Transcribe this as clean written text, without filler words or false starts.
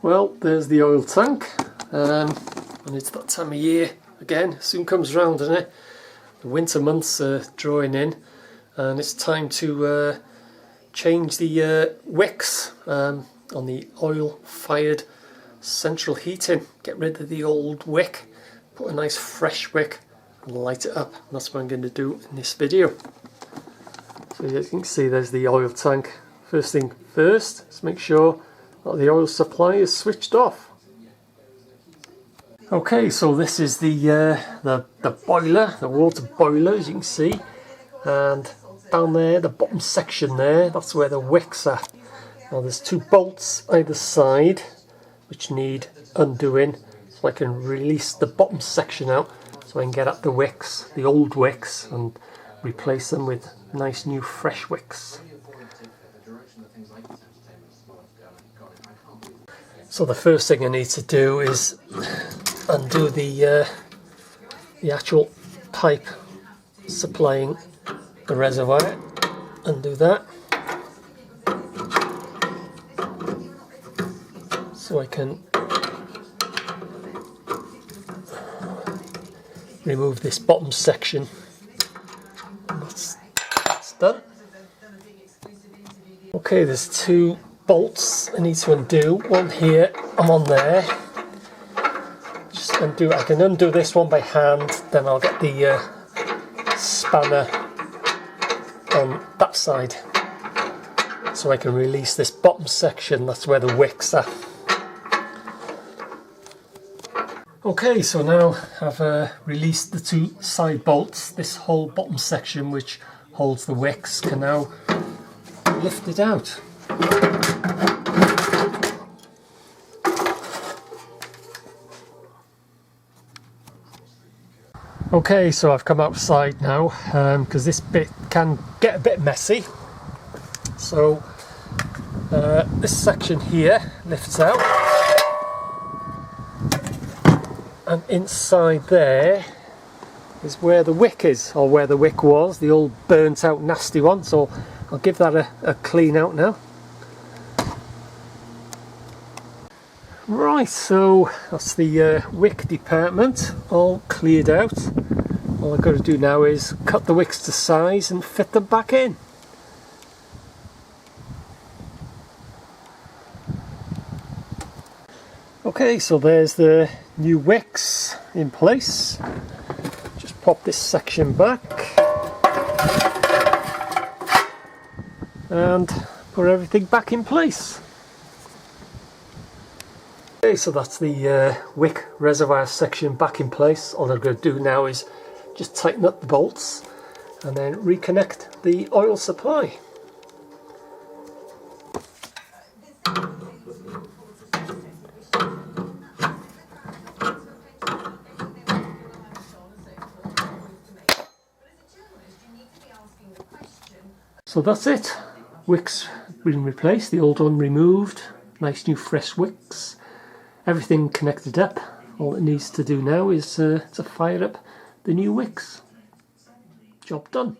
Well, there's the oil tank, and it's that time of year again. Soon comes round, doesn't it? The winter months are drawing in, and it's time to change the wicks on the oil-fired central heating. Get rid of the old wick, put a nice fresh wick, and light it up. And that's what I'm going to do in this video. So as you can see, there's the oil tank. First thing first, let's make sure that the oil supply is switched off. Okay, so this is the boiler, the water boiler, as you can see, and down there, the bottom section there, that's where the wicks are. Now there's two bolts either side which need undoing, so I can release the bottom section out so I can get at the wicks, the old wicks, and replace them with nice new fresh wicks. So the first thing I need to do is undo the actual pipe supplying the reservoir. Undo that so I can remove this bottom section. That's done. Okay, there's two bolts I need to undo. One here and one there. Just undo. I can undo this one by hand, then I'll get the spanner on that side so I can release this bottom section. That's where the wicks are. Okay, so now I've released the two side bolts. This whole bottom section which holds the wicks can now lift it out. Okay, so I've come outside now because this bit can get a bit messy. So this section here lifts out, and inside there is where the wick is, or where the wick was, the old burnt out nasty one. So I'll give that a clean out now. Right, so that's the wick department all cleared out. All I've got to do now is cut the wicks to size and fit them back in. Okay, so there's the new wicks in place. Just pop this section back and put everything back in place. Okay, so that's the wick reservoir section back in place. All I'm going to do now is just tighten up the bolts and then reconnect the oil supply. So that's it. Wicks been replaced, the old one removed, nice new fresh wicks. Everything connected up. All it needs to do now is to fire up the new wicks. Job done.